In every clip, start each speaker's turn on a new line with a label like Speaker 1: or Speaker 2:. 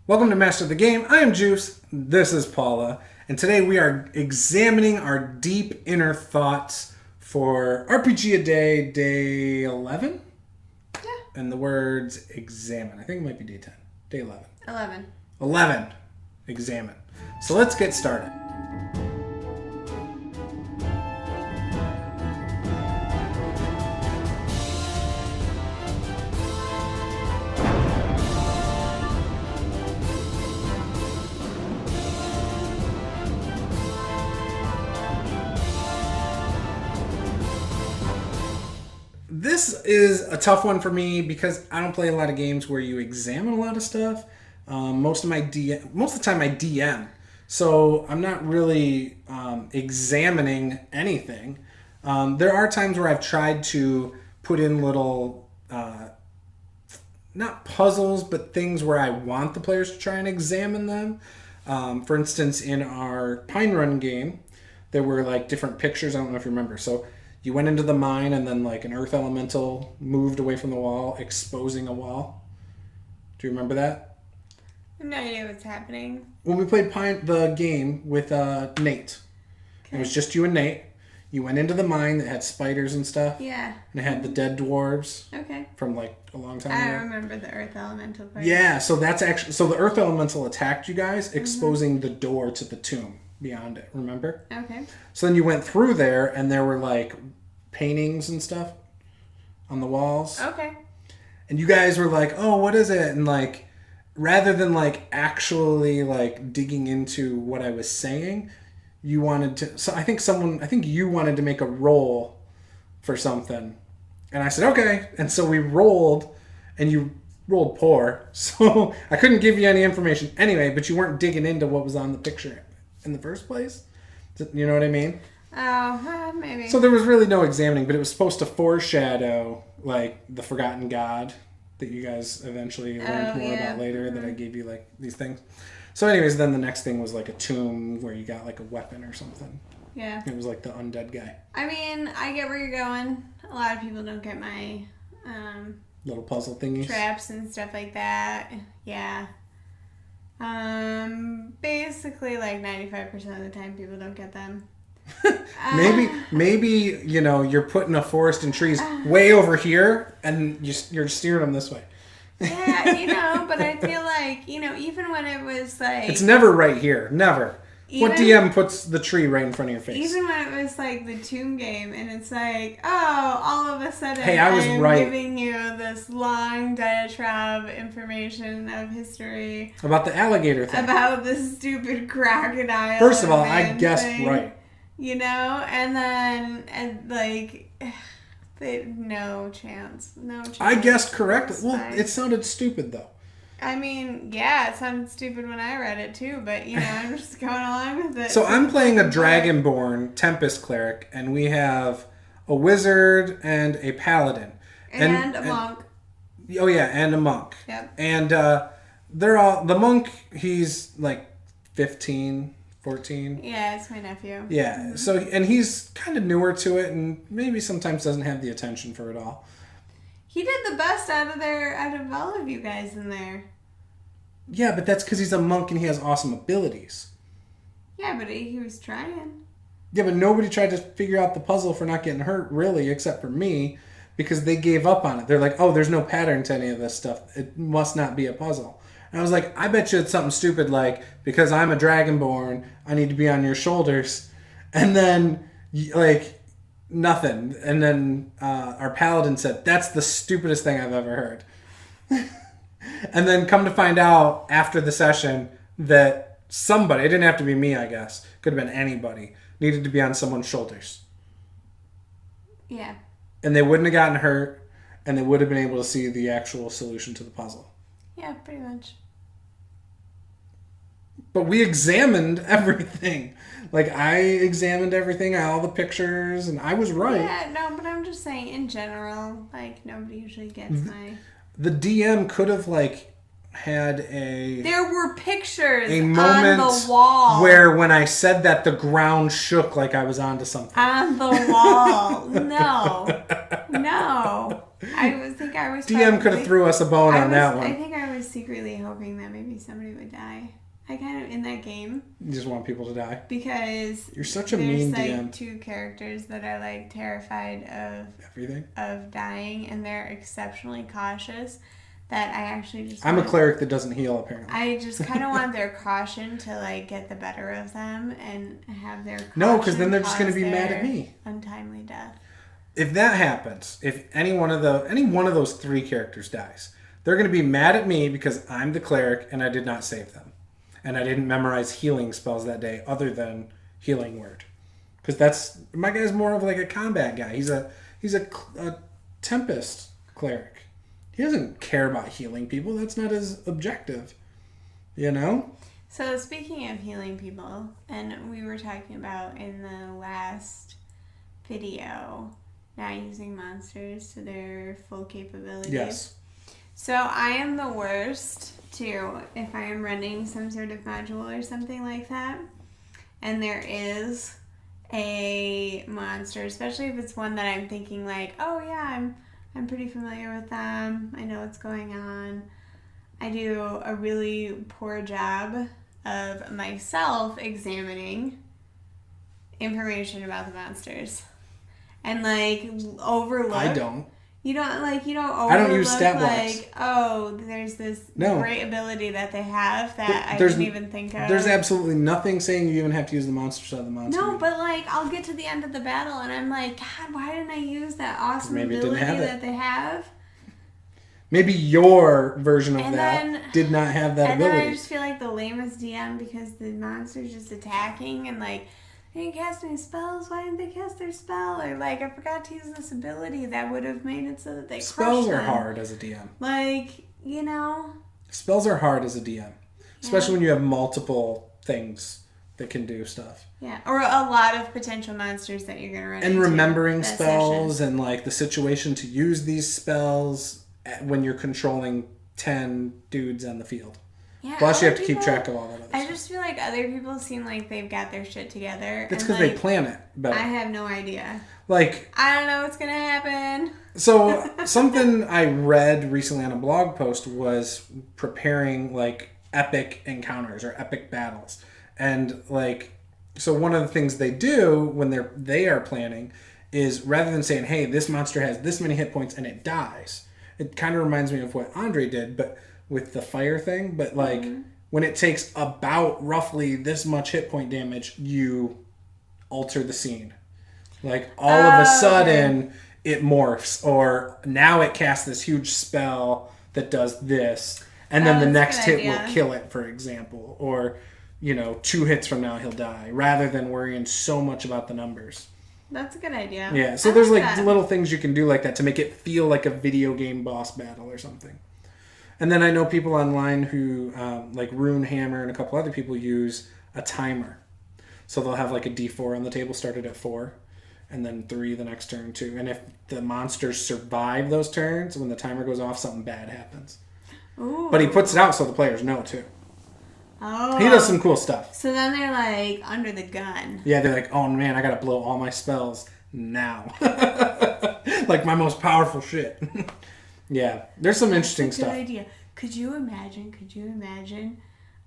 Speaker 1: Welcome to Master of the Game. I am Juce. This is Paula. And today we are examining our deep inner thoughts for RPG a Day, Day 11?
Speaker 2: Yeah.
Speaker 1: And the words examine. I think it might be Day 10. Day 11.
Speaker 2: 11.
Speaker 1: 11. Examine. So let's get started. This is a tough one for me because I don't play a lot of games where you examine a lot of stuff. Most of the time I DM, so I'm not really examining anything. There are times where I've tried to put in little, not puzzles, but things where I want the players to try and examine them. For instance, in our Pine Run game, there were like different pictures. I don't know if you remember. So you went into the mine and then like an earth elemental moved away from the wall, exposing a wall. Do you remember that?
Speaker 2: I have no idea what's happening.
Speaker 1: When we played the game with Nate, okay. It was just you and Nate. You went into the mine that had spiders and stuff.
Speaker 2: Yeah.
Speaker 1: And it had the dead dwarves.
Speaker 2: Okay.
Speaker 1: From like a long time ago.
Speaker 2: I remember the earth elemental part.
Speaker 1: Yeah, so that's actually... So the earth elemental attacked you guys, exposing the door to the tomb beyond it, remember?
Speaker 2: Okay.
Speaker 1: So then you went through there, and there were like paintings and stuff on the walls.
Speaker 2: Okay.
Speaker 1: And you guys were like, oh, what is it? And like, rather than like actually like digging into what I was saying, you wanted to... So I think you wanted to make a roll for something. And I said, okay. And so we rolled, and you rolled poor. So I couldn't give you any information anyway, but you weren't digging into what was on the picture in the first place. You know what I mean?
Speaker 2: Oh, maybe.
Speaker 1: So there was really no examining, but it was supposed to foreshadow like the Forgotten God that you guys eventually learned more about later, that I gave you like these things. So anyways, then the next thing was like a tomb where you got like a weapon or something.
Speaker 2: Yeah.
Speaker 1: It was like the undead guy.
Speaker 2: I mean, I get where you're going. A lot of people don't get my
Speaker 1: little puzzle thingies.
Speaker 2: Traps and stuff like that. Yeah. Basically like 95% of the time people don't get them.
Speaker 1: maybe you know, you're putting a forest and trees way over here and you're steering them this way.
Speaker 2: Yeah, you know, but I feel like, you know, even when it was like...
Speaker 1: It's never right here. Never. What DM puts the tree right in front of your face?
Speaker 2: Even when it was like the Tomb game and it's like, oh, all of a sudden
Speaker 1: I'm
Speaker 2: giving you this long diatribe information of history.
Speaker 1: About the alligator thing.
Speaker 2: About this stupid crocodile.
Speaker 1: First of all, I guessed right.
Speaker 2: You know, and then, no chance.
Speaker 1: I guessed correctly. Well, it sounded stupid, though.
Speaker 2: I mean, yeah, it sounded stupid when I read it, too, but, you know, I'm just going along with it.
Speaker 1: So I'm playing a Dragonborn Tempest Cleric, and we have a wizard and a paladin.
Speaker 2: And a monk.
Speaker 1: Oh, yeah, and a monk.
Speaker 2: Yep.
Speaker 1: And they're all... The monk, he's like 15... 14.
Speaker 2: Yeah, it's my nephew.
Speaker 1: Yeah, mm-hmm. So, and he's kind of newer to it and maybe sometimes doesn't have the attention for it all.
Speaker 2: He did the best out of all of you guys in there.
Speaker 1: Yeah, but that's because he's a monk and he has awesome abilities.
Speaker 2: Yeah, but he was trying.
Speaker 1: Yeah, but nobody tried to figure out the puzzle for not getting hurt, really, except for me, because they gave up on it. They're like, oh, there's no pattern to any of this stuff. It must not be a puzzle. And I was like, I bet you it's something stupid like, because I'm a Dragonborn, I need to be on your shoulders. And then, like, nothing. And then our paladin said, that's the stupidest thing I've ever heard. And then come to find out after the session that somebody, it didn't have to be me, I guess, could have been anybody, needed to be on someone's shoulders.
Speaker 2: Yeah.
Speaker 1: And they wouldn't have gotten hurt, and they would have been able to see the actual solution to the puzzle.
Speaker 2: Yeah, pretty much.
Speaker 1: But we examined everything. Like, I examined everything, all the pictures, and I was right.
Speaker 2: Yeah, no, but I'm just saying, in general, like, nobody usually gets my...
Speaker 1: The DM could have, like, had a...
Speaker 2: There were pictures
Speaker 1: a moment
Speaker 2: on the wall.
Speaker 1: Where when I said that, the ground shook like I was onto something.
Speaker 2: On the wall. No. I think I was...
Speaker 1: DM could have threw us a bone on that one.
Speaker 2: I think I was secretly hoping that maybe somebody would die. I kind of, in that game.
Speaker 1: You just want people to die?
Speaker 2: Because
Speaker 1: you're such a mean DM.
Speaker 2: There's like 2 characters that are like terrified of
Speaker 1: everything,
Speaker 2: of dying, and they're exceptionally cautious. That I actually just.
Speaker 1: I'm a cleric that doesn't heal, apparently.
Speaker 2: I just kind of want their caution to like get the better of them and have their.
Speaker 1: No, because then they're just going to be mad at me.
Speaker 2: Untimely death.
Speaker 1: If that happens, if any one of those 3 characters dies, they're going to be mad at me because I'm the cleric and I did not save them. And I didn't memorize healing spells that day other than Healing Word. Because my guy's more of like a combat guy. He's a Tempest cleric. He doesn't care about healing people. That's not his objective. You know?
Speaker 2: So speaking of healing people, and we were talking about in the last video, not using monsters to their full capabilities.
Speaker 1: Yes.
Speaker 2: So I am the worst too if I am running some sort of module or something like that, and there is a monster, especially if it's one that I'm thinking like, oh yeah, I'm pretty familiar with them, I know what's going on. I do a really poor job of myself examining information about the monsters and like overlook.
Speaker 1: I don't.
Speaker 2: You don't overlook,
Speaker 1: I don't use stat blocks.
Speaker 2: Like, oh, there's this great ability that they have that I didn't even think of.
Speaker 1: There's absolutely nothing saying you even have to use the monster side of the monster.
Speaker 2: No, but like I'll get to the end of the battle and I'm like, God, why didn't I use that awesome ability that they have?
Speaker 1: Maybe your version of that did not have that ability.
Speaker 2: And then I just feel like the lamest DM because the monster's just attacking and like, they didn't cast any spells. Why didn't they cast their spell? Or like, I forgot to use this ability that would have made it so that they
Speaker 1: spells
Speaker 2: crushed
Speaker 1: are
Speaker 2: them.
Speaker 1: hard as a DM.
Speaker 2: Like, you know.
Speaker 1: Spells are hard as a DM, especially when you have multiple things that can do stuff.
Speaker 2: Yeah, or a lot of potential monsters that you're gonna run into.
Speaker 1: And remembering spells and like the situation to use these spells when you're controlling 10 dudes on the field.
Speaker 2: Yeah,
Speaker 1: plus you have to keep track of all that other stuff.
Speaker 2: I just feel like other people seem like they've got their shit together.
Speaker 1: It's because they plan it better.
Speaker 2: I have no idea.
Speaker 1: Like,
Speaker 2: I don't know what's going to happen.
Speaker 1: So something I read recently on a blog post was preparing like epic encounters or epic battles. And like, so one of the things they do when they are planning is rather than saying, hey, this monster has this many hit points and it dies. It kind of reminds me of what Andre did, but with the fire thing, but like when it takes about roughly this much hit point damage, you alter the scene. Like all of a sudden it morphs, or now it casts this huge spell that does this, and then the next hit will kill it, for example, or 2 hits from now he'll die, rather than worrying so much about the numbers.
Speaker 2: That's a good idea.
Speaker 1: Yeah, so there's like little things you can do like that to make it feel like a video game boss battle or something. And then I know people online who, like Rune Hammer and a couple other people, use a timer. So they'll have like a D4 on the table started at 4, and then 3 the next turn, 2. And if the monsters survive those turns, when the timer goes off, something bad happens. Ooh. But he puts it out so the players know too. Oh. He does some cool stuff.
Speaker 2: So then they're like under the gun.
Speaker 1: Yeah, they're like, oh man, I gotta blow all my spells now. Like my most powerful shit. Yeah, there's some interesting stuff.
Speaker 2: Good idea. Could you imagine?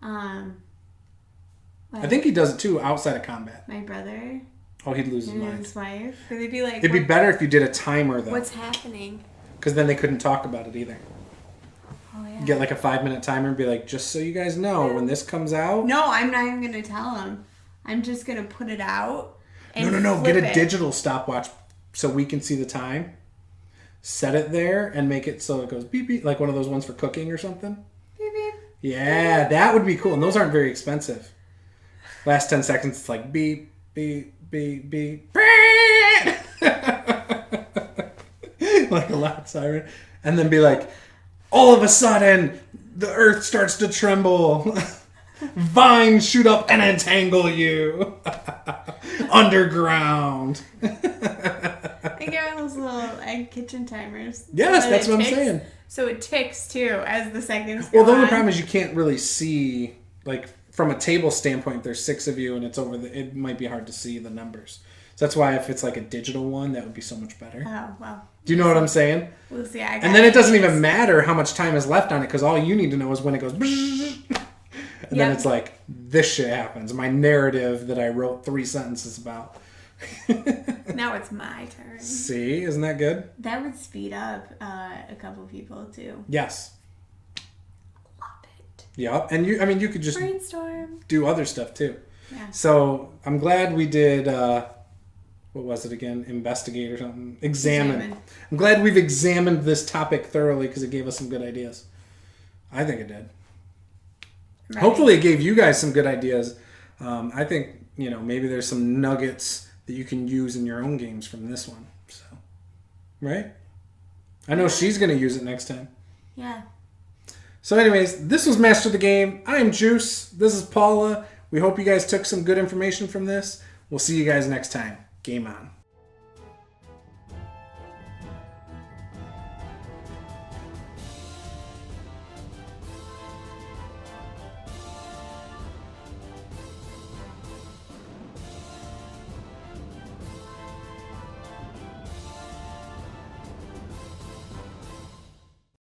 Speaker 1: I think he does it too outside of combat.
Speaker 2: My brother.
Speaker 1: Oh, he'd lose his mind.
Speaker 2: His wife. Could they be like?
Speaker 1: It'd be better if you did a timer though.
Speaker 2: What's happening?
Speaker 1: Because then they couldn't talk about it either.
Speaker 2: Oh yeah.
Speaker 1: Get like a 5-minute timer and be like, just so you guys know, when this comes out.
Speaker 2: No, I'm not even gonna tell them. I'm just gonna put it out. And
Speaker 1: No. Get a digital stopwatch so we can see the time. Set it there and make it so it goes beep beep, like one of those ones for cooking or something.
Speaker 2: Beep beep.
Speaker 1: Yeah, that would be cool. And those aren't very expensive. Last 10 seconds, it's like beep, beep, beep, beep. Like a loud siren. And then be like, all of a sudden, the earth starts to tremble. Vines shoot up and entangle you. Underground.
Speaker 2: I get those little egg kitchen timers.
Speaker 1: Yes, that's what I'm saying.
Speaker 2: So it ticks too as the seconds go on.
Speaker 1: Well, the only problem is you can't really see, like, from a table standpoint, there's 6 of you and it's it might be hard to see the numbers. So that's why if it's like a digital one, that would be so much better.
Speaker 2: Oh, well.
Speaker 1: Do you know what I'm saying?
Speaker 2: We'll see.
Speaker 1: And then it doesn't even matter how much time is left on it because all you need to know is when it goes. And then it's like, this shit happens. My narrative that I wrote 3 sentences about.
Speaker 2: Now it's my turn.
Speaker 1: See? Isn't that good?
Speaker 2: That would speed up a couple people too.
Speaker 1: Yes.
Speaker 2: Love it.
Speaker 1: Yeah. And you could just
Speaker 2: brainstorm.
Speaker 1: Do other stuff too.
Speaker 2: Yeah.
Speaker 1: So I'm glad we did, what was it again? Investigate or something? Examine. I'm glad we've examined this topic thoroughly because it gave us some good ideas. I think it did. Right. Hopefully it gave you guys some good ideas. I think, maybe there's some nuggets that you can use in your own games from this one. So, right? I know she's going to use it next time.
Speaker 2: Yeah.
Speaker 1: So anyways, this was Master the Game. I'm Juce. This is Paula. We hope you guys took some good information from this. We'll see you guys next time. Game on.